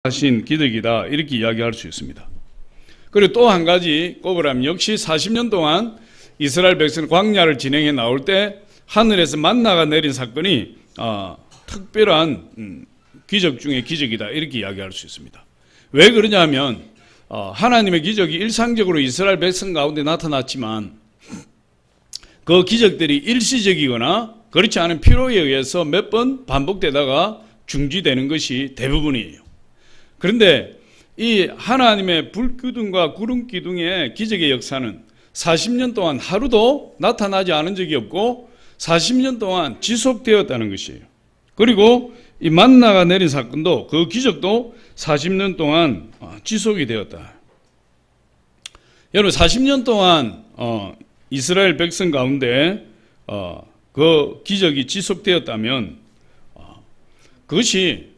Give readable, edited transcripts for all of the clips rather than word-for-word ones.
하신 기적이다 이렇게 이야기할 수 있습니다. 그리고 또 한 가지 꼽으라면 역시 40년 동안 이스라엘 백성 광야를 진행해 나올 때 하늘에서 만나가 내린 사건이 특별한 기적 중에 기적이다 이렇게 이야기할 수 있습니다. 왜 그러냐면 하나님의 기적이 일상적으로 이스라엘 백성 가운데 나타났지만 그 기적들이 일시적이거나 그렇지 않은 필요에 의해서 몇 번 반복되다가 중지되는 것이 대부분이에요. 그런데 이 하나님의 불기둥과 구름기둥의 기적의 역사는 40년 동안 하루도 나타나지 않은 적이 없고 40년 동안 지속되었다는 것이에요. 그리고 이 만나가 내린 사건도 그 기적도 40년 동안 지속이 되었다. 여러분 40년 동안 이스라엘 백성 가운데 그 기적이 지속되었다면 그것이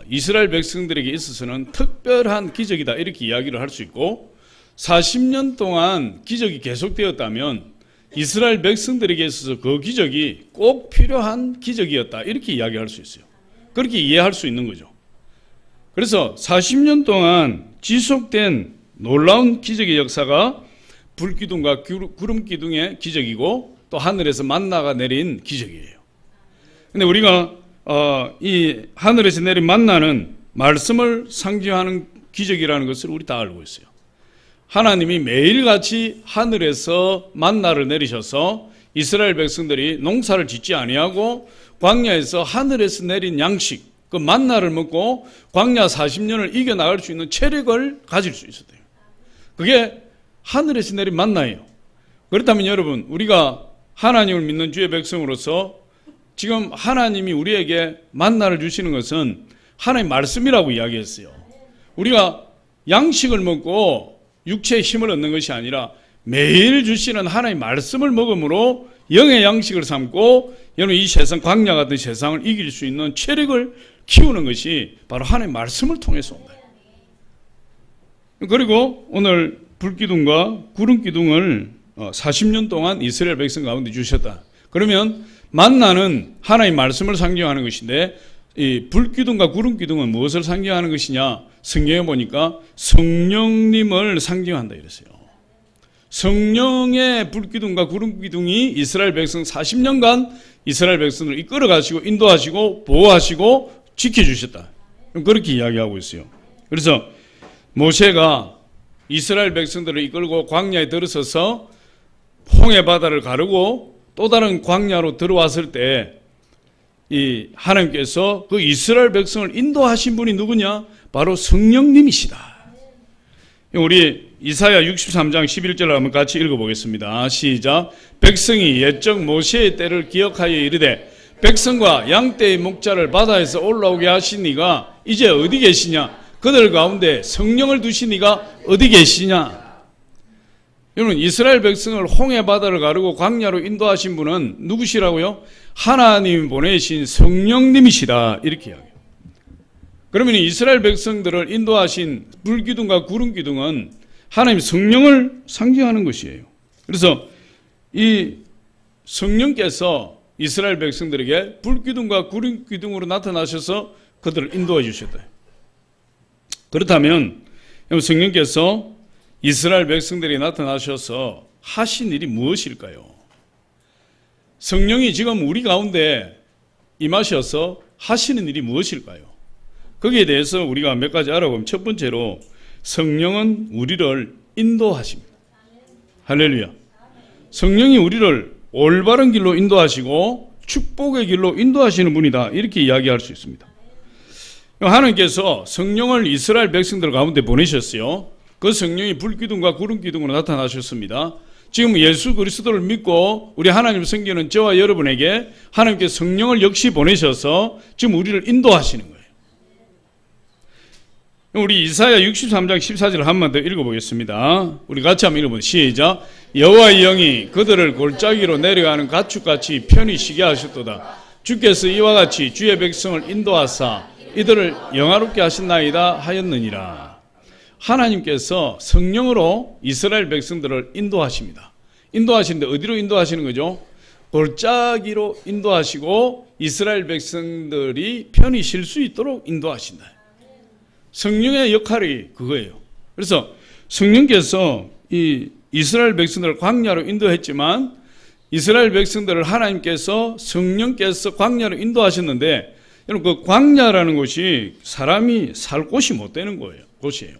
이스라엘 백성들에게 있어서는 특별한 기적이다 이렇게 이야기를 할 수 있고 40년 동안 기적이 계속되었다면 이스라엘 백성들에게 있어서 그 기적이 꼭 필요한 기적이었다 이렇게 이야기할 수 있어요. 그렇게 이해할 수 있는 거죠. 그래서 40년 동안 지속된 놀라운 기적의 역사가 불기둥과 구름기둥의 기적이고 또 하늘에서 만나가 내린 기적이에요. 근데 우리가 이 하늘에서 내린 만나는 말씀을 상징하는 기적이라는 것을 우리 다 알고 있어요. 하나님이 매일같이 하늘에서 만나를 내리셔서 이스라엘 백성들이 농사를 짓지 아니하고 광야에서 하늘에서 내린 양식, 그 만나를 먹고 광야 40년을 이겨나갈 수 있는 체력을 가질 수 있었대요. 그게 하늘에서 내린 만나예요. 그렇다면 여러분, 우리가 하나님을 믿는 주의 백성으로서 지금 하나님이 우리에게 만나를 주시는 것은 하나님의 말씀이라고 이야기했어요. 우리가 양식을 먹고 육체의 힘을 얻는 것이 아니라 매일 주시는 하나님의 말씀을 먹음으로 영의 양식을 삼고 여러분 이 세상 광야 같은 세상을 이길 수 있는 체력을 키우는 것이 바로 하나님의 말씀을 통해서 온다. 그리고 오늘 불기둥과 구름기둥을 40년 동안 이스라엘 백성 가운데 주셨다. 그러면 만나는 하나님의 말씀을 상징하는 것인데 이 불기둥과 구름기둥은 무엇을 상징하는 것이냐? 성경에 보니까 성령님을 상징한다 이랬어요. 성령의 불기둥과 구름기둥이 이스라엘 백성 40년간 이스라엘 백성을 이끌어가시고 인도하시고 보호하시고 지켜주셨다. 그렇게 이야기하고 있어요. 그래서 모세가 이스라엘 백성들을 이끌고 광야에 들어서서 홍해 바다를 가르고 또 다른 광야로 들어왔을 때 이 하나님께서 그 이스라엘 백성을 인도하신 분이 누구냐? 바로 성령님이시다. 우리 이사야 63장 11절을 한번 같이 읽어보겠습니다. 시작. 백성이 옛적 모세의 때를 기억하여 이르되 백성과 양떼의 목자를 바다에서 올라오게 하신 이가 이제 어디 계시냐? 그들 가운데 성령을 두신 이가 어디 계시냐? 여러분 이스라엘 백성을 홍해 바다를 가르고 광야로 인도하신 분은 누구시라고요? 하나님이 보내신 성령님이시다 이렇게 이야기해요. 그러면 이스라엘 백성들을 인도하신 불기둥과 구름기둥은 하나님 성령을 상징하는 것이에요. 그래서 이 성령께서 이스라엘 백성들에게 불기둥과 구름기둥으로 나타나셔서 그들을 인도해 주셨다. 그렇다면 성령께서 이스라엘 백성들이 나타나셔서 하신 일이 무엇일까요? 성령이 지금 우리 가운데 임하셔서 하시는 일이 무엇일까요? 거기에 대해서 우리가 몇 가지 알아보면 첫 번째로 성령은 우리를 인도하십니다. 할렐루야. 성령이 우리를 올바른 길로 인도하시고 축복의 길로 인도하시는 분이다 이렇게 이야기할 수 있습니다. 하나님께서 성령을 이스라엘 백성들 가운데 보내셨어요. 그 성령이 불기둥과 구름기둥으로 나타나셨습니다. 지금 예수 그리스도를 믿고 우리 하나님을 섬기는 저와 여러분에게 하나님께서 성령을 역시 보내셔서 지금 우리를 인도하시는 거예요. 우리 이사야 63장 14절을 한 번 더 읽어보겠습니다. 우리 같이 한번 읽어보세요. 시작. 여호와의 영이 그들을 골짜기로 내려가는 가축같이 편히 쉬게 하셨도다. 주께서 이와 같이 주의 백성을 인도하사 이들을 영화롭게 하신나이다 하였느니라. 하나님께서 성령으로 이스라엘 백성들을 인도하십니다. 인도하시는데 어디로 인도하시는 거죠? 골짜기로 인도하시고 이스라엘 백성들이 편히 쉴 수 있도록 인도하신다. 성령의 역할이 그거예요. 그래서 성령께서 이 이스라엘 백성들을 광야로 인도했지만 이스라엘 백성들을 하나님께서 성령께서 광야로 인도하셨는데 여러분 그 광야라는 곳이 사람이 살 곳이 못 되는 곳이에요.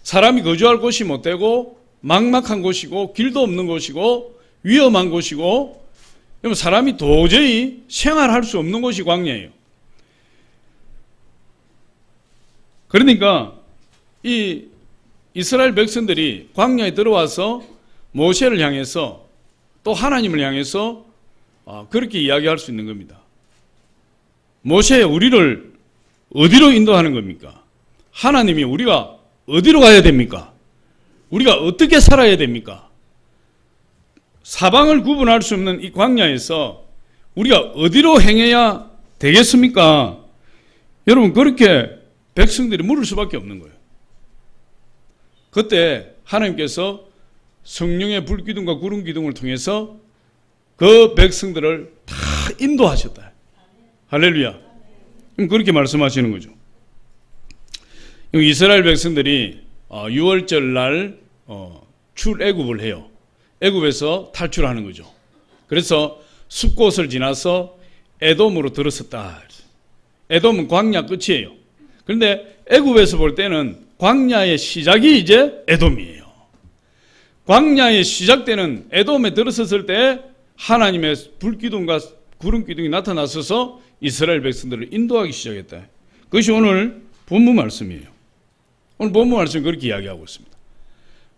사람이 거주할 곳이 못 되고 막막한 곳이고 길도 없는 곳이고 위험한 곳이고 사람이 도저히 생활할 수 없는 곳이 광야예요. 그러니까 이 이스라엘 백성들이 광야에 들어와서 모세를 향해서 또 하나님을 향해서 그렇게 이야기할 수 있는 겁니다. 모세, 우리를 어디로 인도하는 겁니까? 하나님이 우리가 어디로 가야 됩니까? 우리가 어떻게 살아야 됩니까? 사방을 구분할 수 없는 이 광야에서 우리가 어디로 행해야 되겠습니까? 여러분 그렇게 백성들이 물을 수밖에 없는 거예요. 그때 하나님께서 성령의 불기둥과 구름기둥을 통해서 그 백성들을 다 인도하셨다. 할렐루야. 그렇게 말씀하시는 거죠. 이스라엘 백성들이 6월절 날 출애굽을 해요. 애굽에서 탈출하는 거죠. 그래서 숲곳을 지나서 에돔으로 들어섰다. 에돔은 광야 끝이에요. 그런데 애굽에서 볼 때는 광야의 시작이 이제 에돔이에요. 광야의 시작되는 에돔에 들어섰을 때 하나님의 불기둥과 구름기둥이 나타나서서 이스라엘 백성들을 인도하기 시작했다. 그것이 오늘 본문 말씀이에요. 오늘 본문 말씀은 그렇게 이야기하고 있습니다.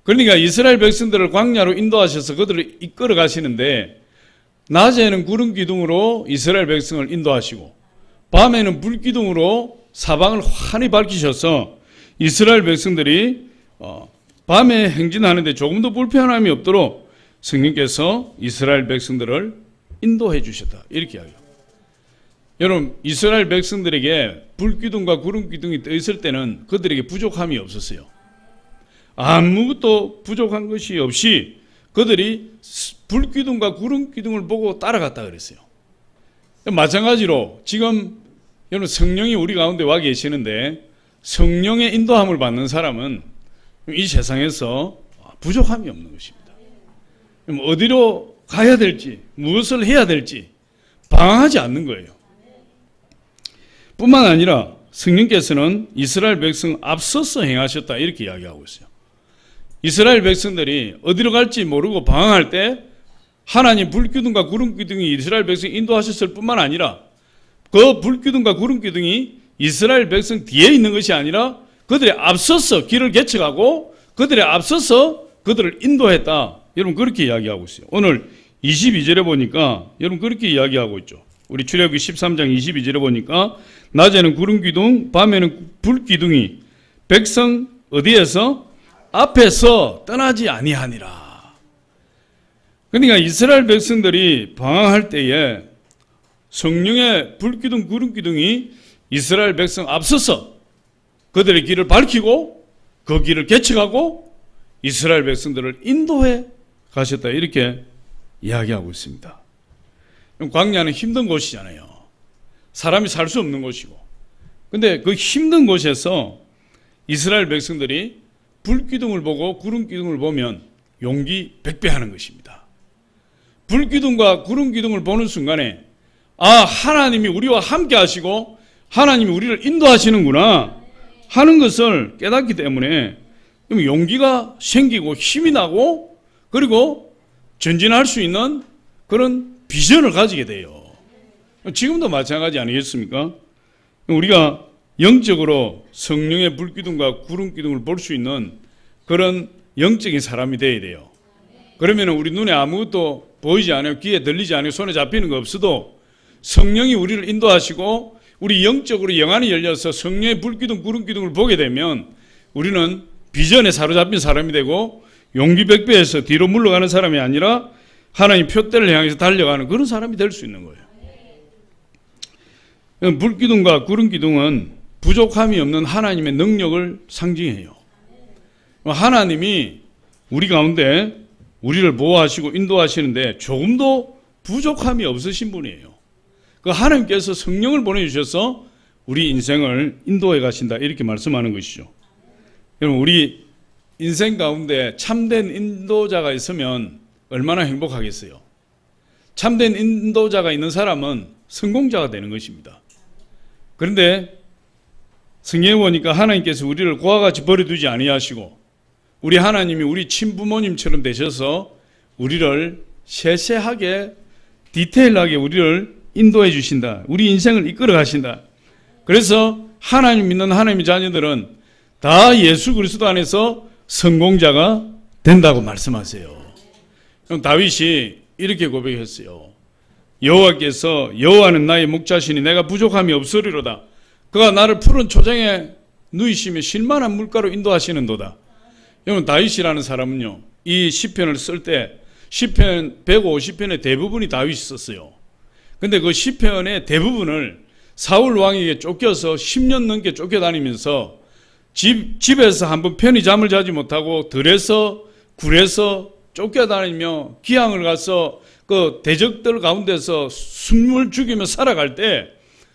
그러니까 이스라엘 백성들을 광야로 인도하셔서 그들을 이끌어 가시는데 낮에는 구름기둥으로 이스라엘 백성을 인도하시고 밤에는 불기둥으로 사방을 환히 밝히셔서 이스라엘 백성들이 밤에 행진하는데 조금도 불편함이 없도록 성령께서 이스라엘 백성들을 인도해 주셨다. 이렇게 이야기해요. 여러분 이스라엘 백성들에게 불기둥과 구름기둥이 떠 있을 때는 그들에게 부족함이 없었어요. 아무것도 부족한 것이 없이 그들이 불기둥과 구름기둥을 보고 따라갔다 그랬어요. 마찬가지로 지금 여러분 성령이 우리 가운데 와 계시는데 성령의 인도함을 받는 사람은 이 세상에서 부족함이 없는 것입니다. 어디로 가야 될지 무엇을 해야 될지 방황하지 않는 거예요. 뿐만 아니라 성령께서는 이스라엘 백성 앞서서 행하셨다 이렇게 이야기하고 있어요. 이스라엘 백성들이 어디로 갈지 모르고 방황할 때 하나님 불기둥과 구름기둥이 이스라엘 백성 인도하셨을 뿐만 아니라 그 불기둥과 구름기둥이 이스라엘 백성 뒤에 있는 것이 아니라 그들의 앞서서 길을 개척하고 그들의 앞서서 그들을 인도했다. 여러분 그렇게 이야기하고 있어요. 오늘 22절에 보니까 여러분 그렇게 이야기하고 있죠. 우리 출애굽기 13장 22절에 보니까 낮에는 구름기둥 밤에는 불기둥이 백성 어디에서? 앞에서 떠나지 아니하니라. 그러니까 이스라엘 백성들이 방황할 때에 성령의 불기둥 구름기둥이 이스라엘 백성 앞서서 그들의 길을 밝히고 그 길을 개척하고 이스라엘 백성들을 인도해 가셨다 이렇게 이야기하고 있습니다. 광야는 힘든 곳이잖아요. 사람이 살 수 없는 곳이고 근데 그 힘든 곳에서 이스라엘 백성들이 불기둥을 보고 구름기둥을 보면 용기 백배하는 것입니다. 불기둥과 구름기둥을 보는 순간에 하나님이 우리와 함께 하시고 하나님이 우리를 인도하시는구나 하는 것을 깨닫기 때문에 용기가 생기고 힘이 나고 그리고 전진할 수 있는 그런 비전을 가지게 돼요. 지금도 마찬가지 아니겠습니까? 우리가 영적으로 성령의 불기둥과 구름기둥을 볼 수 있는 그런 영적인 사람이 되어야 돼요. 그러면 우리 눈에 아무것도 보이지 않아요. 귀에 들리지 않아요. 손에 잡히는 거 없어도 성령이 우리를 인도하시고 우리 영적으로 영안이 열려서 성령의 불기둥 구름기둥을 보게 되면 우리는 비전에 사로잡힌 사람이 되고 용기 백배해서 뒤로 물러가는 사람이 아니라 하나님 표대를 향해서 달려가는 그런 사람이 될 수 있는 거예요. 불기둥과 구름기둥은 부족함이 없는 하나님의 능력을 상징해요. 하나님이 우리 가운데 우리를 보호하시고 인도하시는데 조금도 부족함이 없으신 분이에요. 그 하나님께서 성령을 보내주셔서 우리 인생을 인도해 가신다 이렇게 말씀하는 것이죠. 여러분 우리 인생 가운데 참된 인도자가 있으면 얼마나 행복하겠어요. 참된 인도자가 있는 사람은 성공자가 되는 것입니다. 그런데 성경에 보니까 하나님께서 우리를 그와 같이 버려두지 아니하시고 우리 하나님이 우리 친부모님처럼 되셔서 우리를 세세하게 디테일하게 우리를 인도해 주신다. 우리 인생을 이끌어 가신다. 그래서 하나님 믿는 하나님의 자녀들은 다 예수 그리스도 안에서 성공자가 된다고 말씀하세요. 다윗이 이렇게 고백했어요. 여호와는 나의 목자시니 내가 부족함이 없으리로다. 그가 나를 푸른 초장에 누이시며 쉴만한 물가로 인도하시는도다. 여러분 다윗이라는 사람은요, 이 시편을 쓸 때 시편 150편의 대부분이 다윗이 썼어요. 근데 그 시편의 대부분을 사울 왕에게 쫓겨서 10년 넘게 쫓겨다니면서 집에서 한번 편히 잠을 자지 못하고 들에서 굴에서 쫓겨다니며 기항을 가서 그 대적들 가운데서 숨을 죽이며 살아갈 때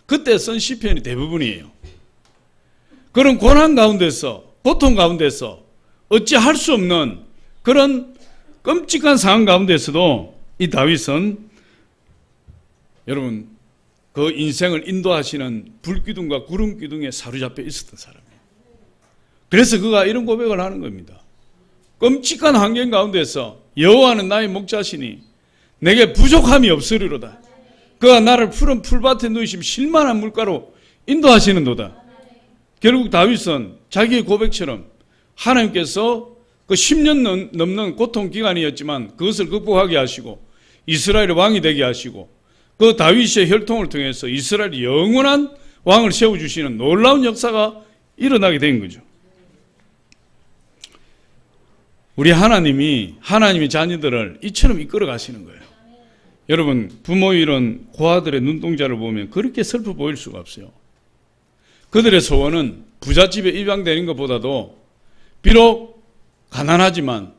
그때 쓴 시편이 대부분이에요. 그런 고난 가운데서 고통 가운데서 어찌할 수 없는 그런 끔찍한 상황 가운데서도 이 다윗은 여러분 그 인생을 인도하시는 불기둥과 구름기둥에 사로잡혀 있었던 사람이에요. 그래서 그가 이런 고백을 하는 겁니다. 끔찍한 환경 가운데서 여호와는 나의 목자시니 내게 부족함이 없으리로다. 그가 나를 푸른 풀밭에 누이심 쉴만한 물가로 인도하시는도다. 결국 다윗은 자기의 고백처럼 하나님께서 그 10년 넘는 고통 기간이었지만 그것을 극복하게 하시고 이스라엘의 왕이 되게 하시고 그 다윗의 혈통을 통해서 이스라엘이 영원한 왕을 세워주시는 놀라운 역사가 일어나게 된 거죠. 우리 하나님이 하나님의 자녀들을 이처럼 이끌어 가시는 거예요. 여러분 부모 잃은 고아들의 눈동자를 보면 그렇게 슬퍼 보일 수가 없어요. 그들의 소원은 부잣집에 입양되는 것보다도 비록 가난하지만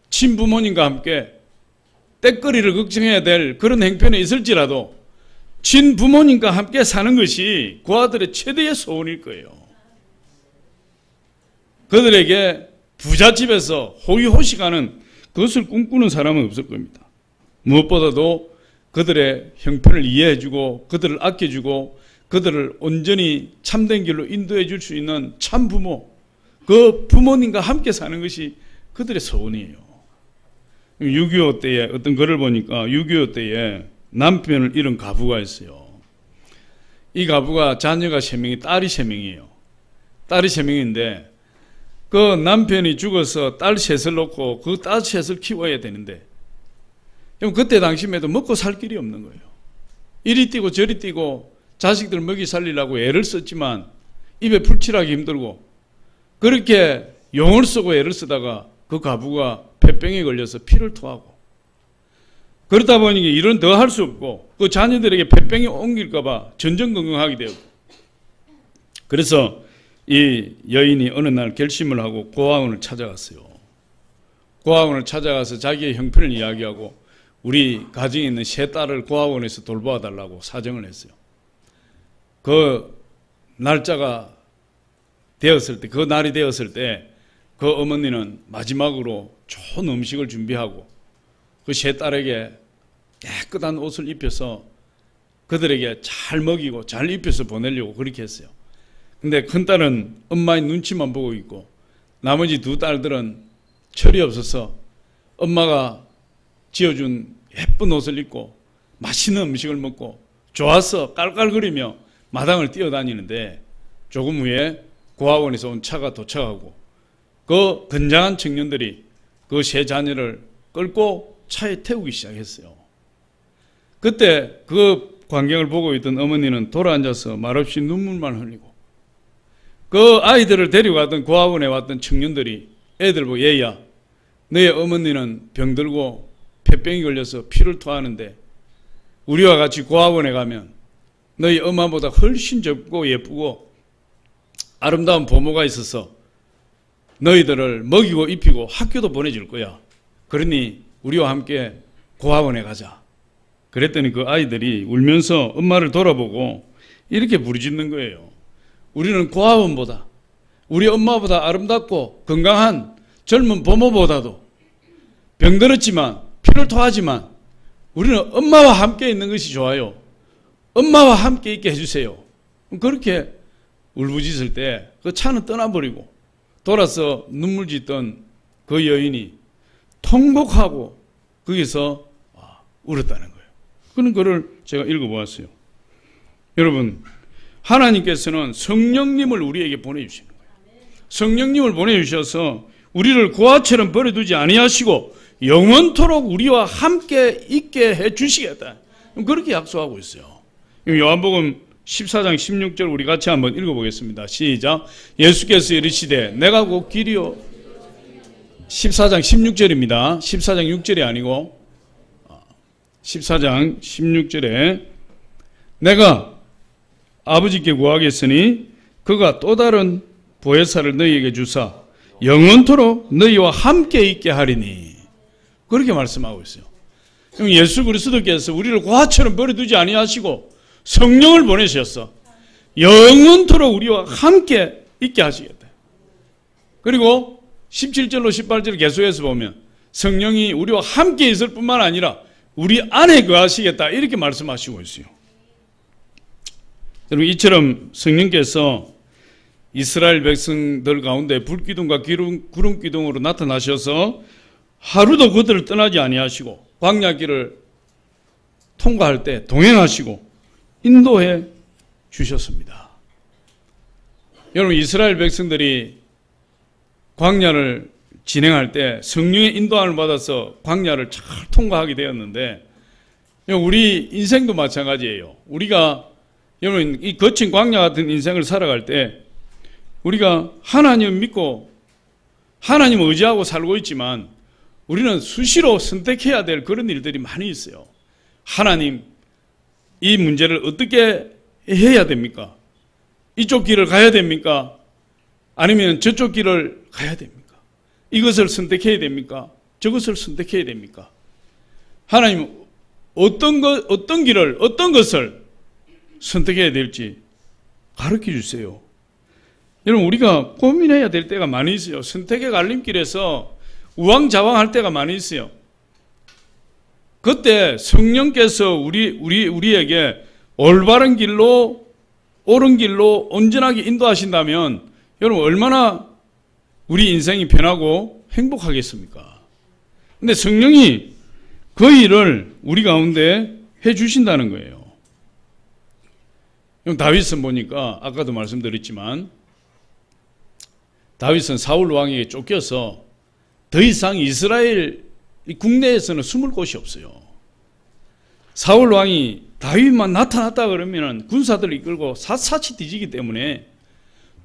친부모님과 함께 떼거리를 걱정해야 될 그런 행편에 있을지라도 친부모님과 함께 사는 것이 고아들의 최대의 소원일 거예요. 그들에게 부잣집에서 호의호식하는 그것을 꿈꾸는 사람은 없을 겁니다. 무엇보다도 그들의 형편을 이해해주고 그들을 아껴주고 그들을 온전히 참된 길로 인도해 줄 수 있는 참 부모, 그 부모님과 함께 사는 것이 그들의 소원이에요. 6.25 때에 어떤 글을 보니까 6.25 때에 남편을 잃은 가부가 있어요. 이 가부가 자녀가 3명이 딸이 3명이에요. 딸이 3명인데 그 남편이 죽어서 딸 셋을 놓고 그 딸 셋을 키워야 되는데 그때 당시에도 먹고 살 길이 없는 거예요. 이리 뛰고 저리 뛰고 자식들 먹이 살리려고 애를 썼지만 입에 풀칠하기 힘들고 그렇게 용을 쓰고 애를 쓰다가 그 가부가 폐병에 걸려서 피를 토하고 그러다 보니 일은 더 할 수 없고 그 자녀들에게 폐병이 옮길까봐 전전긍긍하게 되고 그래서 이 여인이 어느 날 결심을 하고 고아원을 찾아갔어요. 고아원을 찾아가서 자기의 형편을 이야기하고 우리 가정에 있는 세 딸을 고아원에서 돌봐달라고 사정을 했어요. 그 날짜가 되었을 때, 그 날이 되었을 때 그 어머니는 마지막으로 좋은 음식을 준비하고 그 세 딸에게 깨끗한 옷을 입혀서 그들에게 잘 먹이고 잘 입혀서 보내려고 그렇게 했어요. 근데 큰딸은 엄마의 눈치만 보고 있고 나머지 두 딸들은 철이 없어서 엄마가 지어준 예쁜 옷을 입고 맛있는 음식을 먹고 좋아서 깔깔거리며 마당을 뛰어다니는데 조금 후에 고아원에서 온 차가 도착하고 그 건장한 청년들이 그 세 자녀를 끌고 차에 태우기 시작했어요. 그때 그 광경을 보고 있던 어머니는 돌아앉아서 말없이 눈물만 흘리고 그 아이들을 데려가던 고아원에 왔던 청년들이 애들 보고 얘야 너의 어머니는 병들고 폐병이 걸려서 피를 토하는데 우리와 같이 고아원에 가면 너희 엄마보다 훨씬 젊고 예쁘고 아름다운 부모가 있어서 너희들을 먹이고 입히고 학교도 보내줄 거야. 그러니 우리와 함께 고아원에 가자. 그랬더니 그 아이들이 울면서 엄마를 돌아보고 이렇게 부르짖는 거예요. 우리는 고아원보다, 우리 엄마보다 아름답고 건강한 젊은 부모보다도 병들었지만 피를 토하지만 우리는 엄마와 함께 있는 것이 좋아요. 엄마와 함께 있게 해주세요. 그렇게 울부짖을 때 그 차는 떠나버리고 돌아서 눈물 짓던 그 여인이 통곡하고 거기서 울었다는 거예요. 그런 글을 제가 읽어보았어요. 여러분, 하나님께서는 성령님을 우리에게 보내주시는 거예요. 성령님을 보내주셔서 우리를 고아처럼 버려두지 아니하시고 영원토록 우리와 함께 있게 해주시겠다. 그렇게 약속하고 있어요. 요한복음 14장 16절 우리 같이 한번 읽어보겠습니다. 시작. 예수께서 이르시되 내가 곧 길이요. 14장 16절입니다. 14장 6절이 아니고 14장 16절에 내가 아버지께 구하겠으니 그가 또 다른 보혜사를 너희에게 주사 영원토록 너희와 함께 있게 하리니. 그렇게 말씀하고 있어요. 예수 그리스도께서 우리를 고아처럼 버려두지 아니하시고 성령을 보내셨어. 영원토록 우리와 함께 있게 하시겠다. 그리고 17절로 18절 계속해서 보면 성령이 우리와 함께 있을 뿐만 아니라 우리 안에 거하시겠다 이렇게 말씀하시고 있어요. 여러분, 이처럼 성령께서 이스라엘 백성들 가운데 불기둥과 구름기둥으로 나타나셔서 하루도 그들을 떠나지 아니하시고 광야길을 통과할 때 동행하시고 인도해 주셨습니다. 여러분, 이스라엘 백성들이 광야를 진행할 때 성령의 인도함을 받아서 광야를 잘 통과하게 되었는데 우리 인생도 마찬가지예요. 우리가 여러분 이 거친 광야 같은 인생을 살아갈 때 우리가 하나님을 믿고 하나님을 의지하고 살고 있지만 우리는 수시로 선택해야 될 그런 일들이 많이 있어요. 하나님, 이 문제를 어떻게 해야 됩니까? 이쪽 길을 가야 됩니까? 아니면 저쪽 길을 가야 됩니까? 이것을 선택해야 됩니까? 저것을 선택해야 됩니까? 하나님, 어떤 길을, 어떤 것을 선택해야 될지 가르쳐 주세요. 여러분, 우리가 고민해야 될 때가 많이 있어요. 선택의 갈림길에서 우왕좌왕할 때가 많이 있어요. 그때 성령께서 우리에게 올바른 길로, 옳은 길로 온전하게 인도하신다면 여러분 얼마나 우리 인생이 편하고 행복하겠습니까? 근데 성령이 그 일을 우리 가운데 해 주신다는 거예요. 다윗은 보니까 아까도 말씀드렸지만 다윗은 사울 왕에게 쫓겨서 더 이상 이스라엘 국내에서는 숨을 곳이 없어요. 사울 왕이 다윗만 나타났다 그러면 군사들을 이끌고 샅샅이 뒤지기 때문에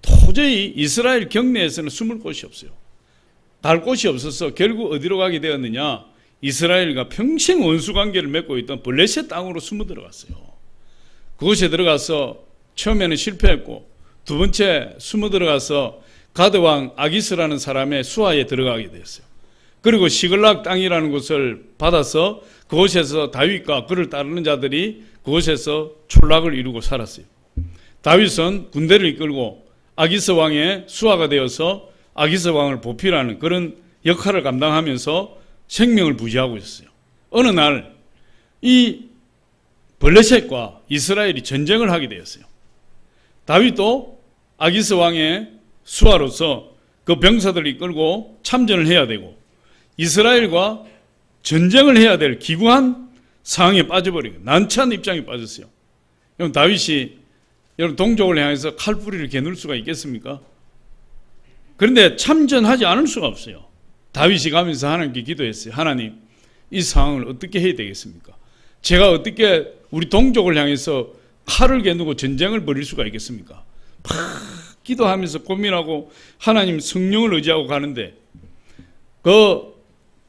도저히 이스라엘 경내에서는 숨을 곳이 없어요. 갈 곳이 없어서 결국 어디로 가게 되었느냐? 이스라엘과 평생 원수관계를 맺고 있던 블레셋 땅으로 숨어 들어갔어요. 그곳에 들어가서 처음에는 실패했고 두 번째 숨어 들어가서 가드왕 아기스라는 사람의 수하에 들어가게 되었어요. 그리고 시글락 땅이라는 곳을 받아서 그곳에서 다윗과 그를 따르는 자들이 그곳에서 촌락을 이루고 살았어요. 다윗은 군대를 이끌고 아기스 왕의 수하가 되어서 아기스 왕을 보필하는 그런 역할을 감당하면서 생명을 부지하고 있었어요. 어느 날 이 블레셋과 이스라엘이 전쟁을 하게 되었어요. 다윗도 아기스 왕의 수하로서 그 병사들을 이끌고 참전을 해야 되고 이스라엘과 전쟁을 해야 될 기구한 상황에 빠져버리고 난처한 입장에 빠졌어요. 여러분, 다윗이 여러분 동족을 향해서 칼뿌리를 겨눌 수가 있겠습니까? 그런데 참전하지 않을 수가 없어요. 다윗이 가면서 하나님께 기도했어요. 하나님, 이 상황을 어떻게 해야 되겠습니까? 제가 어떻게 우리 동족을 향해서 칼을 겨누고 전쟁을 벌일 수가 있겠습니까? 막 기도하면서 고민하고 하나님 성령을 의지하고 가는데 그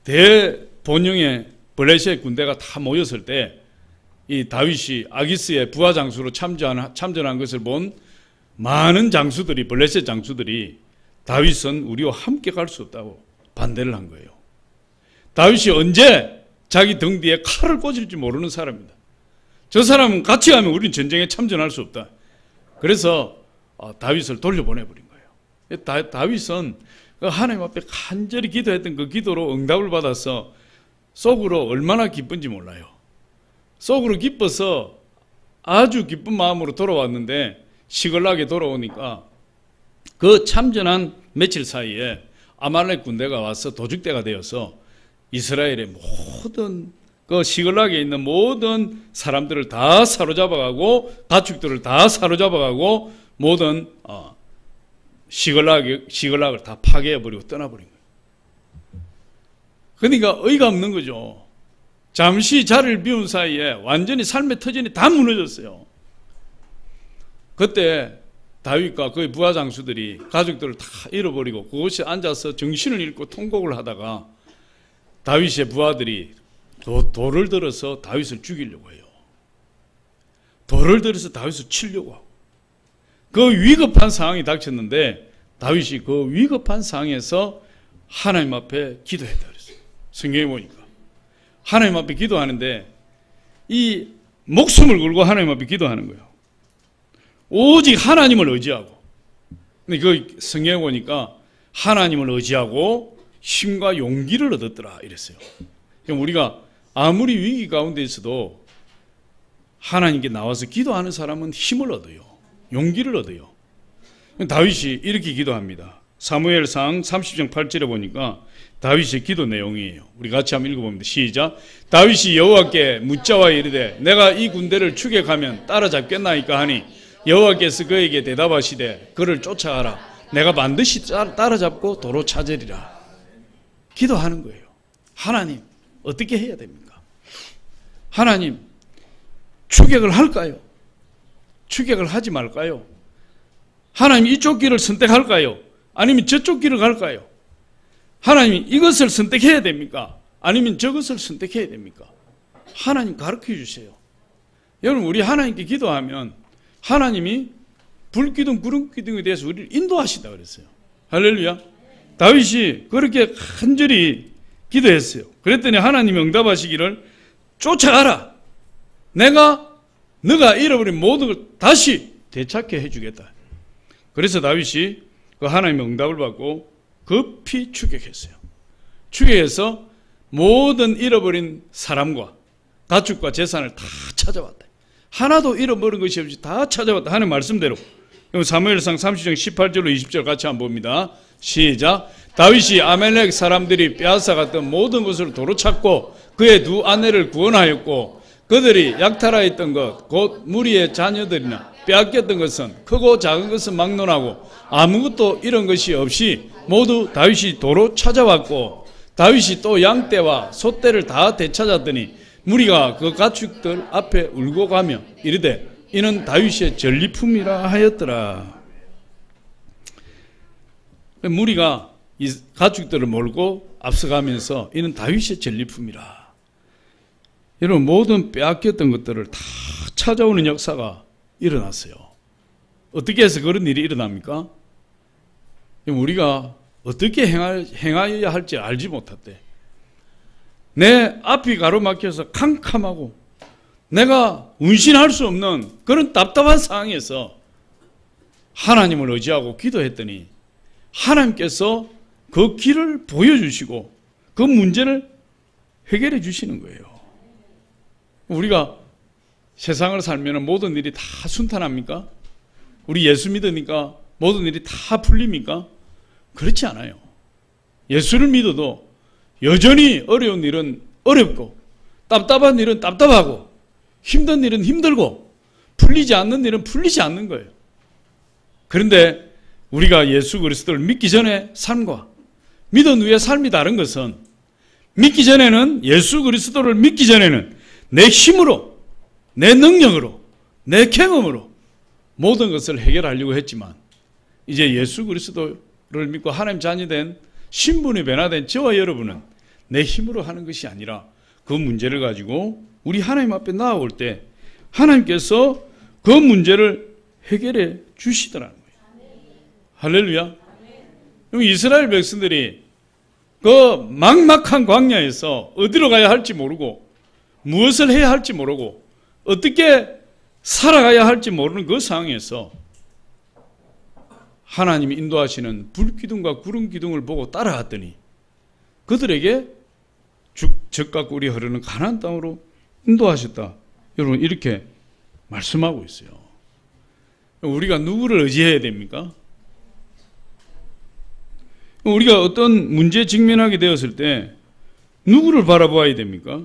대본영의 블레셋 군대가 다 모였을 때 이 다윗이 아기스의 부하 장수로 참전한 것을 본 많은 장수들이, 블레셋 장수들이 다윗은 우리와 함께 갈 수 없다고 반대를 한 거예요. 다윗이 언제 자기 등 뒤에 칼을 꽂을지 모르는 사람입니다. 저 사람은 같이 가면 우리는 전쟁에 참전할 수 없다. 그래서 다윗을 돌려보내버린 거예요. 다윗은 하나님 앞에 간절히 기도했던 그 기도로 응답을 받아서 속으로 얼마나 기쁜지 몰라요. 속으로 기뻐서 아주 기쁜 마음으로 돌아왔는데 시글락에 돌아오니까 그 참전한 며칠 사이에 아말렉 군대가 와서 도죽대가 되어서 이스라엘의 모든 그 시글락에 있는 모든 사람들을 다 사로잡아가고 가축들을 다 사로잡아가고 모든 시글락을 다 파괴해버리고 떠나버린 거예요. 그러니까 어이가 없는 거죠. 잠시 자리를 비운 사이에 완전히 삶의 터전이 다 무너졌어요. 그때 다윗과 그의 부하 장수들이 가족들을 다 잃어버리고 그곳에 앉아서 정신을 잃고 통곡을 하다가 다윗의 부하들이 돌을 들어서 다윗을 죽이려고 해요. 돌을 들어서 다윗을 치려고 하고 그 위급한 상황이 닥쳤는데 다윗이 그 위급한 상황에서 하나님 앞에 기도했다 그랬어요. 성경에 보니까 하나님 앞에 기도하는데 이 목숨을 걸고 하나님 앞에 기도하는 거예요. 오직 하나님을 의지하고. 근데 그 성경에 보니까 하나님을 의지하고 힘과 용기를 얻었더라 이랬어요. 그럼 우리가 아무리 위기 가운데 있어도 하나님께 나와서 기도하는 사람은 힘을 얻어요. 용기를 얻어요. 다윗이 이렇게 기도합니다. 사무엘상 30장 8절에 보니까 다윗의 기도 내용이에요. 우리 같이 한번 읽어봅니다. 시작. 다윗이 여호와께 묻자와 이르되 내가 이 군대를 추격하면 따라잡겠나이까 하니 여호와께서 그에게 대답하시되 그를 쫓아가라. 내가 반드시 따라잡고 도로 찾으리라. 기도하는 거예요. 하나님 어떻게 해야 됩니까? 하나님 추격을 할까요? 추격을 하지 말까요? 하나님 이쪽 길을 선택할까요? 아니면 저쪽 길을 갈까요? 하나님 이것을 선택해야 됩니까? 아니면 저것을 선택해야 됩니까? 하나님 가르쳐 주세요. 여러분 우리 하나님께 기도하면 하나님이 불기둥 구름기둥에 대해서 우리를 인도하시다 그랬어요. 할렐루야. 다윗이 그렇게 간절히 기도했어요. 그랬더니 하나님이 응답하시기를 쫓아가라. 너가 잃어버린 모든 걸 다시 되찾게 해주겠다. 그래서 다윗이 그 하나님의 응답을 받고 급히 추격했어요. 추격해서 모든 잃어버린 사람과 가축과 재산을 다 찾아왔다. 하나도 잃어버린 것이 없이 다 찾아왔다 하는 말씀대로. 사무엘상 30장 18절로 20절 같이 한번 봅니다. 시작. 다윗이 아멜렉 사람들이 빼앗아갔던 모든 것을 도로 찾고 그의 두 아내를 구원하였고 그들이 약탈하였던 것 곧 무리의 자녀들이나 빼앗겼던 것은 크고 작은 것은 막론하고 아무것도 잃은 것이 없이 모두 다윗이 도로 찾아왔고 다윗이 또 양떼와 소떼를 다 되찾았더니 무리가 그 가축들 앞에 울고 가며 이르되 이는 다윗의 전리품이라 하였더라. 무리가 이 가축들을 몰고 앞서가면서 이는 다윗의 전리품이라. 여러분 모든 빼앗겼던 것들을 다 찾아오는 역사가 일어났어요. 어떻게 해서 그런 일이 일어납니까? 우리가 어떻게 행하여야 할지 알지 못했대. 내 앞이 가로막혀서 캄캄하고 내가 운신할 수 없는 그런 답답한 상황에서 하나님을 의지하고 기도했더니 하나님께서 그 길을 보여주시고 그 문제를 해결해 주시는 거예요. 우리가 세상을 살면 모든 일이 다 순탄합니까? 우리 예수 믿으니까 모든 일이 다 풀립니까? 그렇지 않아요. 예수를 믿어도 여전히 어려운 일은 어렵고 답답한 일은 답답하고 힘든 일은 힘들고 풀리지 않는 일은 풀리지 않는 거예요. 그런데 우리가 예수 그리스도를 믿기 전에 삶과 믿은 후의 삶이 다른 것은 믿기 전에는 예수 그리스도를 믿기 전에는 내 힘으로 내 능력으로 내 경험으로 모든 것을 해결하려고 했지만 이제 예수 그리스도를 믿고 하나님 자녀된 신분이 변화된 저와 여러분은 내 힘으로 하는 것이 아니라 그 문제를 가지고 우리 하나님 앞에 나아올 때 하나님께서 그 문제를 해결해 주시더라는 거예요. 할렐루야. 이스라엘 백성들이 그 막막한 광야에서 어디로 가야 할지 모르고 무엇을 해야 할지 모르고 어떻게 살아가야 할지 모르는 그 상황에서 하나님이 인도하시는 불기둥과 구름기둥을 보고 따라갔더니 그들에게 젖과 꿀이 흐르는 가나안 땅으로 인도하셨다. 여러분 이렇게 말씀하고 있어요. 우리가 누구를 의지해야 됩니까? 우리가 어떤 문제에 직면하게 되었을 때 누구를 바라보아야 됩니까?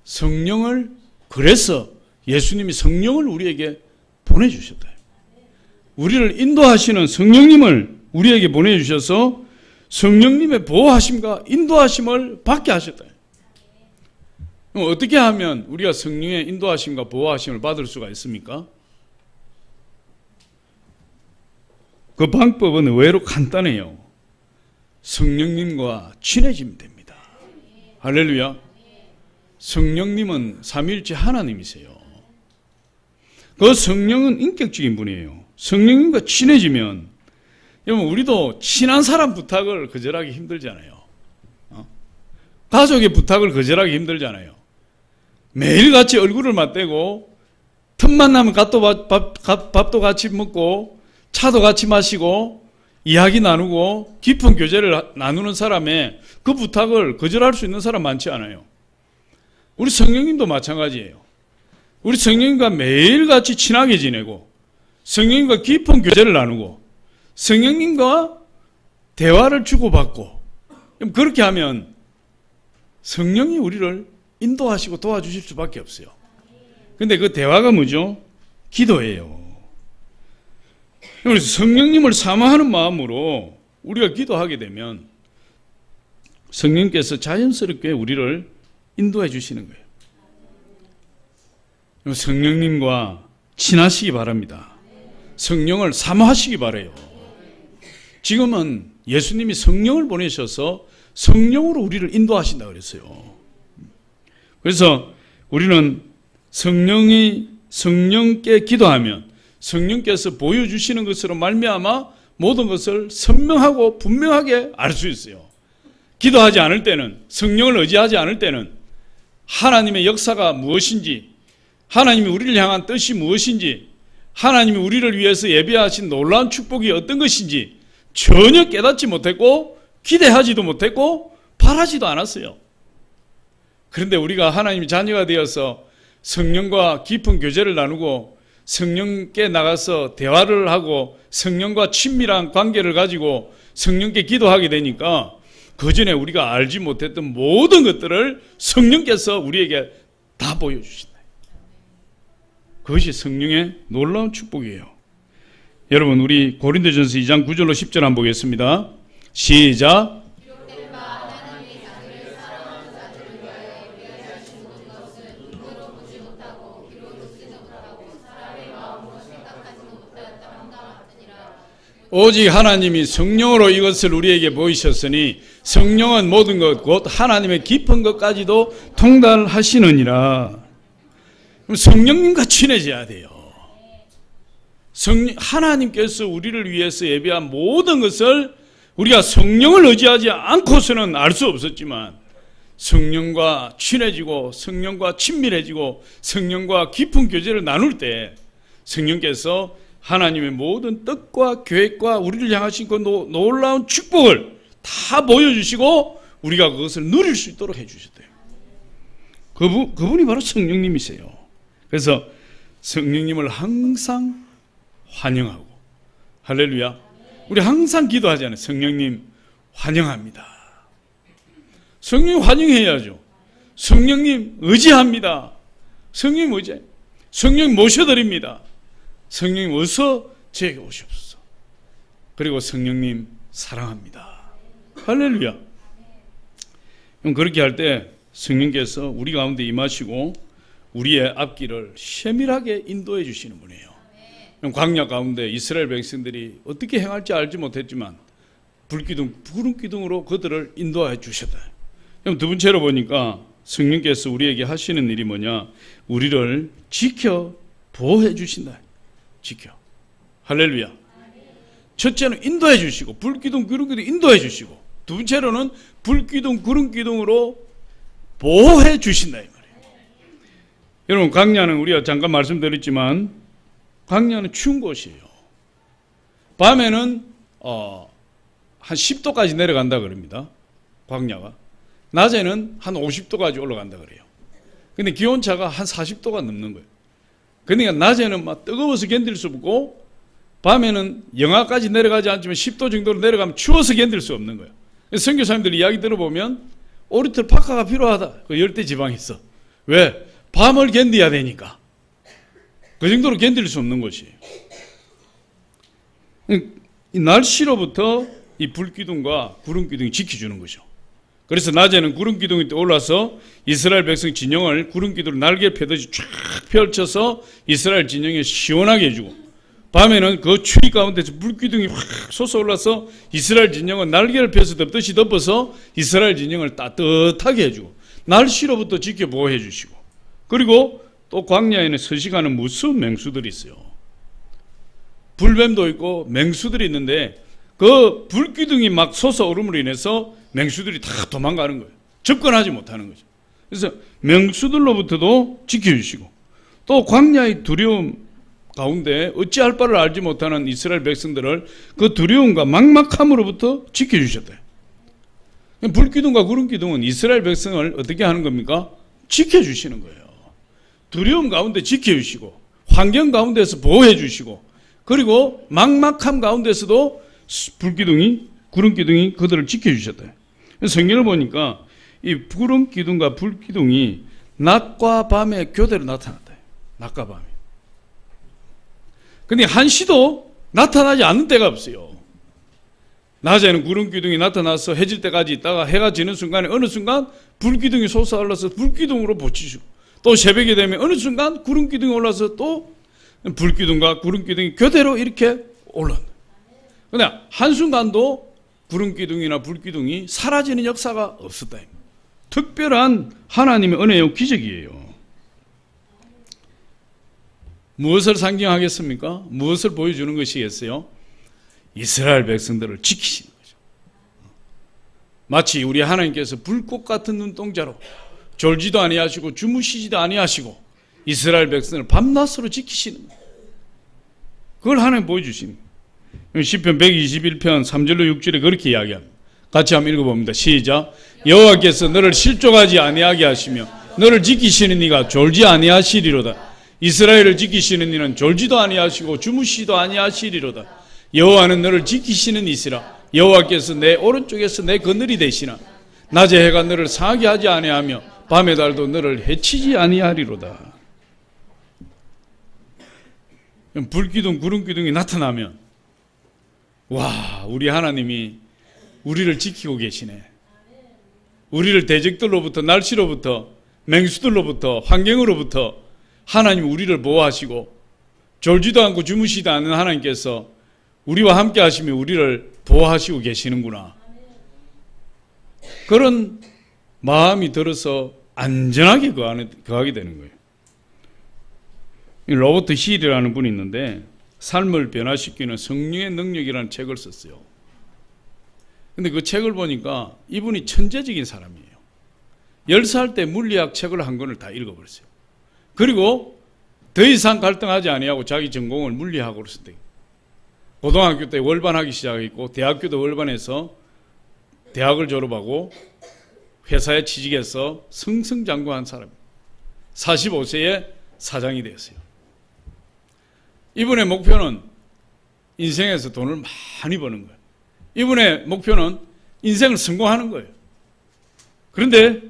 성령을, 그래서 예수님이 성령을 우리에게 보내주셨다. 우리를 인도하시는 성령님을 우리에게 보내주셔서 성령님의 보호하심과 인도하심을 받게 하셨다. 그럼 어떻게 하면 우리가 성령의 인도하심과 보호하심을 받을 수가 있습니까? 그 방법은 의외로 간단해요. 성령님과 친해지면 됩니다. 할렐루야. 성령님은 삼위일체 하나님이세요. 그 성령은 인격적인 분이에요. 성령님과 친해지면, 여러분 우리도 친한 사람 부탁을 거절하기 힘들잖아요. 가족의 부탁을 거절하기 힘들잖아요. 매일같이 얼굴을 맞대고 틈만 나면 밥도 같이 먹고 차도 같이 마시고 이야기 나누고 깊은 교제를 나누는 사람의 그 부탁을 거절할 수 있는 사람 많지 않아요. 우리 성령님도 마찬가지예요. 우리 성령님과 매일같이 친하게 지내고 성령님과 깊은 교제를 나누고 성령님과 대화를 주고받고, 그렇게 하면 성령이 우리를 인도하시고 도와주실 수밖에 없어요. 근데 그 대화가 뭐죠? 기도예요. 그래서 성령님을 사모하는 마음으로 우리가 기도하게 되면 성령께서 자연스럽게 우리를 인도해 주시는 거예요. 성령님과 친하시기 바랍니다. 성령을 사모하시기 바라요. 지금은 예수님이 성령을 보내셔서 성령으로 우리를 인도하신다고 그랬어요. 그래서 우리는 성령께 기도하면 성령께서 보여주시는 것으로 말미암아 모든 것을 선명하고 분명하게 알 수 있어요. 기도하지 않을 때는, 성령을 의지하지 않을 때는 하나님의 역사가 무엇인지, 하나님이 우리를 향한 뜻이 무엇인지, 하나님이 우리를 위해서 예비하신 놀라운 축복이 어떤 것인지 전혀 깨닫지 못했고 기대하지도 못했고 바라지도 않았어요. 그런데 우리가 하나님의 자녀가 되어서 성령과 깊은 교제를 나누고 성령께 나가서 대화를 하고 성령과 친밀한 관계를 가지고 성령께 기도하게 되니까 그전에 우리가 알지 못했던 모든 것들을 성령께서 우리에게 다 보여주신다. 그것이 성령의 놀라운 축복이에요. 여러분 우리 고린도전서 2장 9절로 10절 한번 보겠습니다. 시작. 오직 하나님이 성령으로 이것을 우리에게 보이셨으니 성령은 모든 것 곧 하나님의 깊은 것까지도 통달하시느니라. 그럼 성령님과 친해져야 돼요. 하나님께서 우리를 위해서 예비한 모든 것을 우리가 성령을 의지하지 않고서는 알 수 없었지만 성령과 친해지고 성령과 친밀해지고 성령과 깊은 교제를 나눌 때 성령께서 하나님의 모든 뜻과 계획과 우리를 향하신 그 놀라운 축복을 다 보여주시고 우리가 그것을 누릴 수 있도록 해주셨대요. 그분이 바로 성령님이세요. 그래서 성령님을 항상 환영하고, 할렐루야, 우리 항상 기도하잖아요. 성령님 환영합니다. 성령님 환영해야죠. 성령님 의지합니다. 성령님 의지해요. 성령님 모셔드립니다. 성령님 어서 제게 오시옵소서. 그리고 성령님 사랑합니다. 할렐루야. 그럼 그렇게 할 때 성령께서 우리 가운데 임하시고 우리의 앞길을 세밀하게 인도해 주시는 분이에요. 광야 가운데 이스라엘 백성들이 어떻게 행할지 알지 못했지만 불기둥, 구름기둥으로 그들을 인도해 주셨다. 그럼 두 번째로 보니까 성령께서 우리에게 하시는 일이 뭐냐? 우리를 지켜 보호해 주신다. 지켜. 할렐루야. 첫째는 인도해 주시고 불기둥, 구름기둥 인도해 주시고 두 번째로는 불기둥, 구름기둥으로 보호해 주신다 이 말이에요. 여러분 광야는 우리가 잠깐 말씀드렸지만 광야는 추운 곳이에요. 밤에는 한 10도까지 내려간다 그럽니다. 광야가. 낮에는 한 50도까지 올라간다 그래요. 근데 기온차가 한 40도가 넘는 거예요. 그러니까 낮에는 막 뜨거워서 견딜 수 없고 밤에는 영하까지 내려가지 않지만 10도 정도로 내려가면 추워서 견딜 수 없는 거예요. 선교사님들 이야기 들어보면 오리털 파카가 필요하다. 그 열대 지방에 있어. 왜? 밤을 견뎌야 되니까. 그 정도로 견딜 수 없는 것이에요. 이 날씨로부터 이 불기둥과 구름기둥이 지켜주는 거죠. 그래서 낮에는 구름기둥이 올라서 이스라엘 백성 진영을 구름기둥으로 날개 펴듯이 쫙 펼쳐서 이스라엘 진영에 시원하게 해주고, 밤에는 그 추위 가운데서 불기둥이 확 솟아올라서 이스라엘 진영은 날개를 펴서 덮듯이 덮어서 이스라엘 진영을 따뜻하게 해주고, 날씨로부터 지켜 보호해 주시고, 그리고 또 광야에는 서식하는 무수한 맹수들이 있어요. 불뱀도 있고 맹수들이 있는데 그 불기둥이 막 솟아오름으로 인해서 맹수들이 다 도망가는 거예요. 접근하지 못하는 거죠. 그래서 맹수들로부터도 지켜주시고, 또 광야의 두려움 가운데 어찌할 바를 알지 못하는 이스라엘 백성들을 그 두려움과 막막함으로부터 지켜주셨대요. 불기둥과 구름기둥은 이스라엘 백성을 어떻게 하는 겁니까? 지켜주시는 거예요. 두려움 가운데 지켜주시고, 환경 가운데서 보호해 주시고, 그리고 막막함 가운데서도 불기둥이, 구름기둥이 그들을 지켜주셨대요. 성경을 보니까 이 구름기둥과 불기둥이 낮과 밤에 교대로 나타났대요. 낮과 밤에. 근데 한시도 나타나지 않는 때가 없어요. 낮에는 구름기둥이 나타나서 해질 때까지 있다가 해가 지는 순간에 어느 순간 불기둥이 솟아올라서 불기둥으로 보치시고, 또 새벽이 되면 어느 순간 구름기둥이 올라서 또 불기둥과 구름기둥이 교대로 이렇게 올라온다. 근데 한순간도 구름기둥이나 불기둥이 사라지는 역사가 없었다. 특별한 하나님의 은혜요 기적이에요. 무엇을 상징하겠습니까? 무엇을 보여주는 것이겠어요? 이스라엘 백성들을 지키시는 거죠. 마치 우리 하나님께서 불꽃 같은 눈동자로 졸지도 아니하시고 주무시지도 아니하시고 이스라엘 백성을 밤낮으로 지키시는 거예요. 그걸 하나님 보여주시는 거예요. 시편 121편 3절로 6절에 그렇게 이야기합니다. 같이 한번 읽어봅니다. 시작. 여호와께서 너를 실족하지 아니하게 하시며 너를 지키시는 이가 졸지 아니하시리로다. 이스라엘을 지키시는 이는 졸지도 아니하시고 주무시지도 아니하시리로다. 여호와는 너를 지키시는 이시라. 여호와께서 내 오른쪽에서 내 그늘이 되시나 낮에 해가 너를 상하게 하지 아니하며 밤의 달도 너를 해치지 아니하리로다. 불기둥 구름기둥이 나타나면 와, 우리 하나님이 우리를 지키고 계시네. 우리를 대적들로부터, 날씨로부터, 맹수들로부터, 환경으로부터 하나님 우리를 보호하시고 졸지도 않고 주무시지도 않는 하나님께서 우리와 함께 하시며 우리를 보호하시고 계시는구나. 그런 마음이 들어서 안전하게 거하게 되는 거예요. 로버트 힐이라는 분이 있는데 삶을 변화시키는 성령의 능력이라는 책을 썼어요. 근데 그 책을 보니까 이분이 천재적인 사람이에요. 10살 때 물리학 책을 한 권을 다 읽어버렸어요. 그리고 더 이상 갈등하지 아니하고 자기 전공을 물리학으로 썼대요. 고등학교 때 월반하기 시작했고 대학교도 월반해서 대학을 졸업하고 회사에 취직해서 승승장구한 사람. 45세에 사장이 되었어요. 이분의 목표는 인생에서 돈을 많이 버는 거예요. 이분의 목표는 인생을 성공하는 거예요. 그런데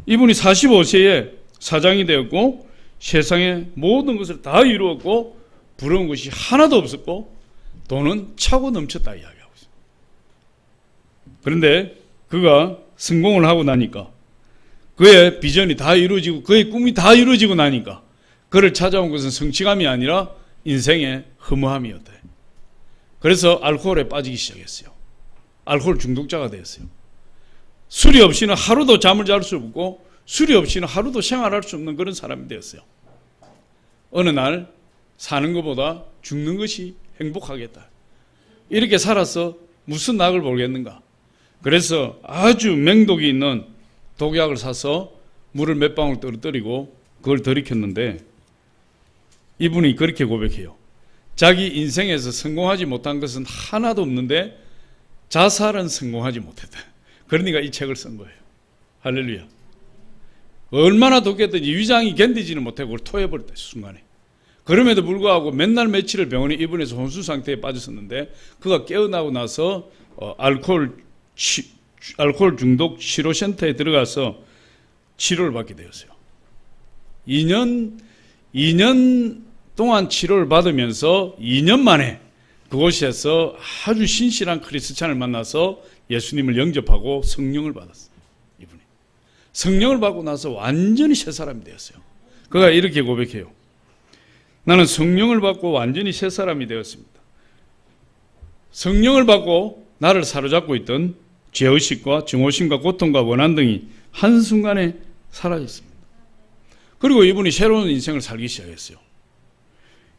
이분이 45세에 사장이 되었고 세상의 모든 것을 다 이루었고 부러운 것이 하나도 없었고 돈은 차고 넘쳤다 이야기하고 있어요. 그런데 그가 성공을 하고 나니까 그의 비전이 다 이루어지고 그의 꿈이 다 이루어지고 나니까 그를 찾아온 것은 성취감이 아니라 인생의 허무함이었대. 그래서 알코올에 빠지기 시작했어요. 알코올 중독자가 되었어요. 술이 없이는 하루도 잠을 잘 수 없고 술이 없이는 하루도 생활할 수 없는 그런 사람이 되었어요. 어느 날 사는 것보다 죽는 것이 행복하겠다. 이렇게 살아서 무슨 낙을 보겠는가. 그래서 아주 맹독이 있는 독약을 사서 물을 몇 방울 떨어뜨리고 그걸 들이켰는데 이분이 그렇게 고백해요. 자기 인생에서 성공하지 못한 것은 하나도 없는데 자살은 성공하지 못했다. 그러니까 이 책을 쓴 거예요. 할렐루야. 얼마나 독했든지 위장이 견디지는 못하고 그걸 토해버렸다, 순간에. 그럼에도 불구하고 맨날 며칠을 병원에 입원해서 혼수 상태에 빠졌었는데 그가 깨어나고 나서 알코올 중독 치료센터에 들어가서 치료를 받게 되었어요. 2년 동안 치료를 받으면서 2년 만에 그곳에서 아주 신실한 크리스찬을 만나서 예수님을 영접하고 성령을 받았어요. 이분이. 성령을 받고 나서 완전히 새 사람이 되었어요. 그가 이렇게 고백해요. 나는 성령을 받고 완전히 새 사람이 되었습니다. 성령을 받고 나를 사로잡고 있던 죄의식과 증오심과 고통과 원한 등이 한순간에 사라졌습니다. 그리고 이분이 새로운 인생을 살기 시작했어요.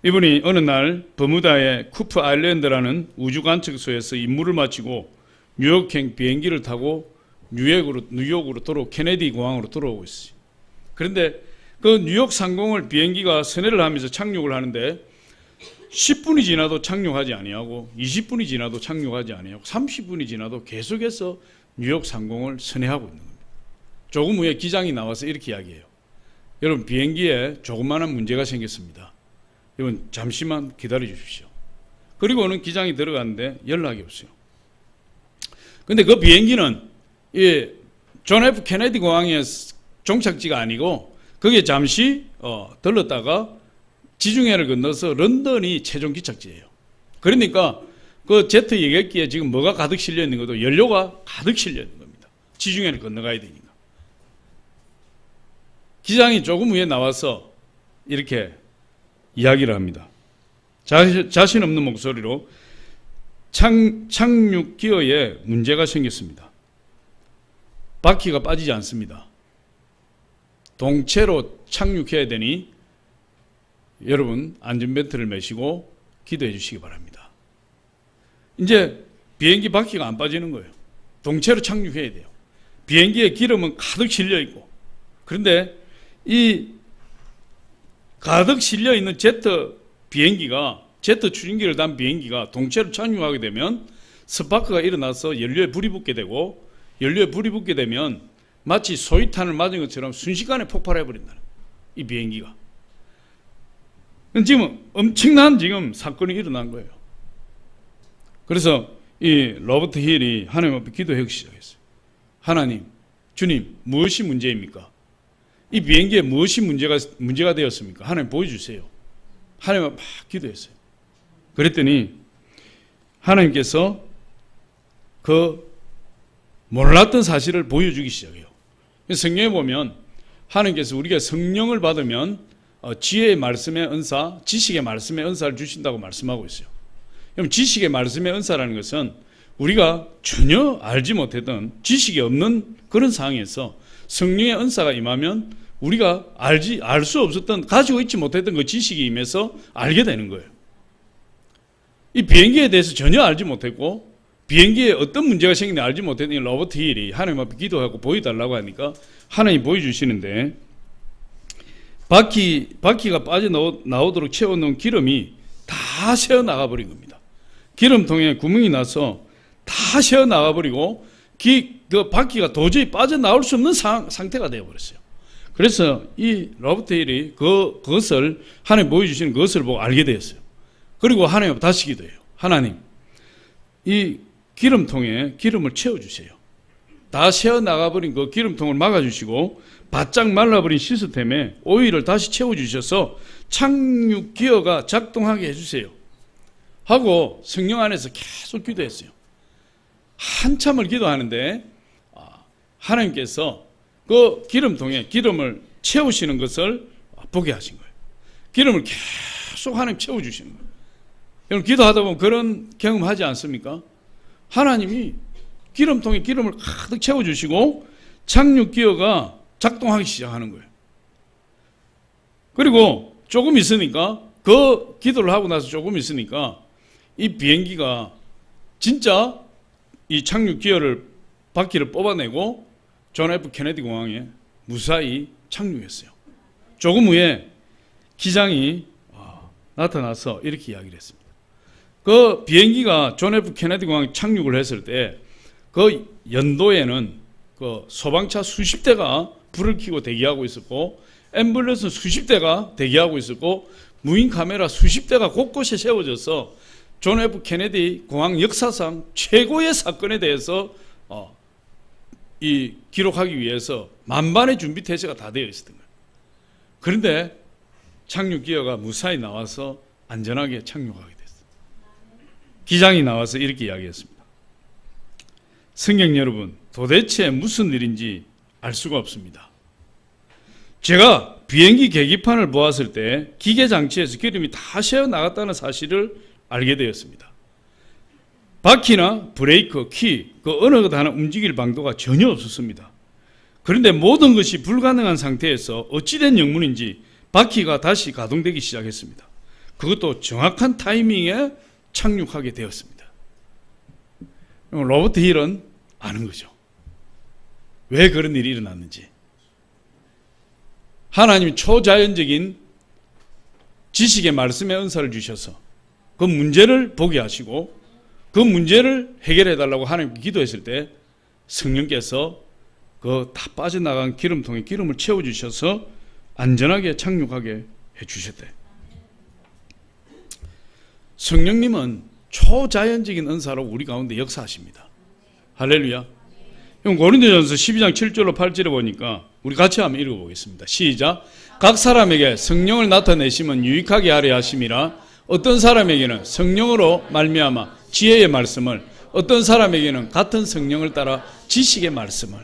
이분이 어느 날 버무다의 쿠프 아일랜드라는 우주관측소에서 임무를 마치고 뉴욕행 비행기를 타고 뉴욕으로 케네디 공항으로 돌아오고 있어요. 그런데 그 뉴욕 상공을 비행기가 선회를 하면서 착륙을 하는데 10분이 지나도 착륙하지 아니하고 20분이 지나도 착륙하지 아니하고 30분이 지나도 계속해서 뉴욕 상공을 선회하고 있는 겁니다. 조금 후에 기장이 나와서 이렇게 이야기해요. 여러분, 비행기에 조그마한 문제가 생겼습니다. 여러분, 잠시만 기다려 주십시오. 그리고는 기장이 들어갔는데 연락이 없어요. 근데 그 비행기는 존 F 케네디 공항에 종착지가 아니고 거기에 잠시 들렀다가 지중해를 건너서 런던이 최종 기착지예요. 그러니까 그 제트 여객기에 지금 뭐가 가득 실려 있는 것도 연료가 가득 실려 있는 겁니다. 지중해를 건너가야 되니까. 기장이 조금 후에 나와서 이렇게 이야기를 합니다. 자신 없는 목소리로 착륙 기어에 문제가 생겼습니다. 바퀴가 빠지지 않습니다. 동체로 착륙해야 되니 여러분 안전벨트를 매시고 기도해 주시기 바랍니다. 이제 비행기 바퀴가 안 빠지는 거예요. 동체로 착륙해야 돼요. 비행기에 기름은 가득 실려 있고, 그런데 이 가득 실려 있는 제트 추진기를 단 비행기가 동체로 착륙하게 되면 스파크가 일어나서 연료에 불이 붙게 되고, 연료에 불이 붙게 되면 마치 소위탄을 맞은 것처럼 순식간에 폭발해 버린다는 이 비행기가. 지금 엄청난 사건이 일어난 거예요. 그래서 이 로버트 힐이 하나님 앞에 기도하기 시작했어요. 하나님, 주님, 무엇이 문제입니까? 이 비행기에 무엇이 문제가 되었습니까? 하나님 보여주세요. 하나님 앞에 막 기도했어요. 그랬더니 하나님께서 그 몰랐던 사실을 보여주기 시작해요. 성경에 보면 하나님께서 우리가 성령을 받으면 지혜의 말씀의 은사, 지식의 말씀의 은사를 주신다고 말씀하고 있어요. 그럼 지식의 말씀의 은사라는 것은 우리가 전혀 알지 못했던 지식이 없는 그런 상황에서 성령의 은사가 임하면 우리가 알 수 없었던, 가지고 있지 못했던 그 지식이 임해서 알게 되는 거예요. 이 비행기에 대해서 전혀 알지 못했고, 비행기에 어떤 문제가 생기는지 알지 못했던 로버트 힐이 하나님 앞에 기도하고 보여달라고 하니까 하나님 보여주시는데, 바퀴가 빠져나오도록 채워놓은 기름이 다 새어나가 버린 겁니다. 기름통에 구멍이 나서 다 새어나가 버리고 그 바퀴가 도저히 빠져나올 수 없는 상태가 되어버렸어요. 그래서 이 로버트 힐이 그것을 하나님 보여주시는 그것을 보고 알게 되었어요. 그리고 하나님 앞에 다시 기도해요. 하나님, 이 기름통에 기름을 채워주세요. 다 새어나가버린 그 기름통을 막아주시고 바짝 말라버린 시스템에 오일을 다시 채워주셔서 착륙 기어가 작동하게 해주세요 하고 성령 안에서 계속 기도했어요. 한참을 기도하는데 하나님께서 그 기름통에 기름을 채우시는 것을 보게 하신 거예요. 기름을 계속 하나님 채워주시는 거예요. 여러분, 기도하다 보면 그런 경험하지 않습니까? 하나님이 기름통에 기름을 가득 채워주시고 착륙 기어가 작동하기 시작하는 거예요. 그리고 조금 있으니까, 그 기도를 하고 나서 조금 있으니까 이 비행기가 진짜 이 착륙 기어를 바퀴를 뽑아내고 존 F 케네디 공항에 무사히 착륙했어요. 조금 후에 기장이 나타나서 이렇게 이야기를 했습니다. 그 비행기가 존 F 케네디 공항에 착륙을 했을 때 그 연도에는 그 소방차 수십 대가 불을 켜고 대기하고 있었고, 앰뷸런스 수십 대가 대기하고 있었고, 무인 카메라 수십 대가 곳곳에 세워져서 존 F 케네디 공항 역사상 최고의 사건에 대해서 이 기록하기 위해서 만반의 준비 태세가 다 되어 있었던 거예요. 그런데 착륙 기어가 무사히 나와서 안전하게 착륙하게 됐어요. 기장이 나와서 이렇게 이야기했습니다. 승객 여러분, 도대체 무슨 일인지 알 수가 없습니다. 제가 비행기 계기판을 보았을 때 기계 장치에서 기름이 다 새어 나갔다는 사실을 알게 되었습니다. 바퀴나 브레이크, 키, 그 어느 것 하나 움직일 방도가 전혀 없었습니다. 그런데 모든 것이 불가능한 상태에서 어찌된 영문인지 바퀴가 다시 가동되기 시작했습니다. 그것도 정확한 타이밍에 착륙하게 되었습니다. 로버트 힐은 아는 거죠. 왜 그런 일이 일어났는지. 하나님이 초자연적인 지식의 말씀의 은사를 주셔서 그 문제를 보게 하시고 그 문제를 해결해 달라고 하나님께 기도했을 때 성령께서 그 다 빠져나간 기름통에 기름을 채워주셔서 안전하게 착륙하게 해주셨대. 성령님은 초자연적인 은사로 우리 가운데 역사하십니다. 할렐루야. 고린도전서 12장 7절로 8절에 보니까 우리 같이 한번 읽어보겠습니다. 시작. 각 사람에게 성령을 나타내시면 유익하게 하려 하심이라. 어떤 사람에게는 성령으로 말미암아 지혜의 말씀을, 어떤 사람에게는 같은 성령을 따라 지식의 말씀을,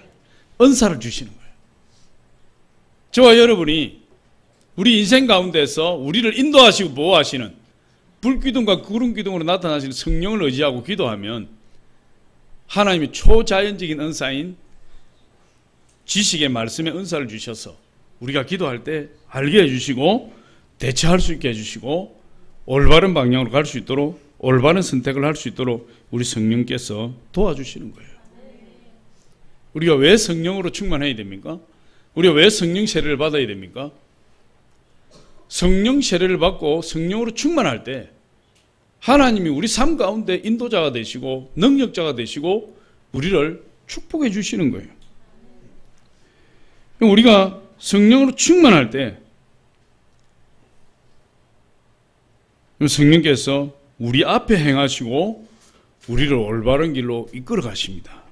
은사를 주시는 거예요. 저와 여러분이 우리 인생 가운데서 우리를 인도하시고 보호하시는 불기둥과 구름기둥으로 나타나시는 성령을 의지하고 기도하면 하나님이 초자연적인 은사인 지식의 말씀의 은사를 주셔서 우리가 기도할 때 알게 해주시고 대처할 수 있게 해주시고 올바른 방향으로 갈 수 있도록, 올바른 선택을 할 수 있도록 우리 성령께서 도와주시는 거예요. 우리가 왜 성령으로 충만해야 됩니까? 우리가 왜 성령 세례를 받아야 됩니까? 성령 세례를 받고 성령으로 충만할 때 하나님이 우리 삶 가운데 인도자가 되시고 능력자가 되시고 우리를 축복해 주시는 거예요. 우리가 성령으로 충만할 때 성령께서 우리 앞에 행하시고 우리를 올바른 길로 이끌어 가십니다.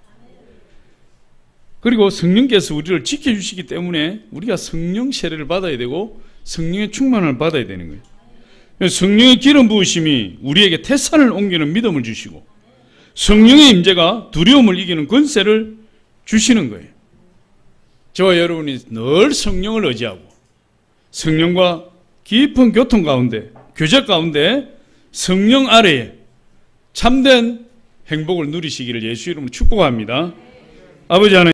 그리고 성령께서 우리를 지켜주시기 때문에 우리가 성령 세례를 받아야 되고 성령의 충만을 받아야 되는 거예요. 성령의 기름 부으심이 우리에게 태산을 옮기는 믿음을 주시고 성령의 임재가 두려움을 이기는 권세를 주시는 거예요. 저와 여러분이 늘 성령을 의지하고 성령과 깊은 교통 가운데, 교제 가운데 성령 아래에 참된 행복을 누리시기를 예수 이름으로 축복합니다. 아버지 하나님,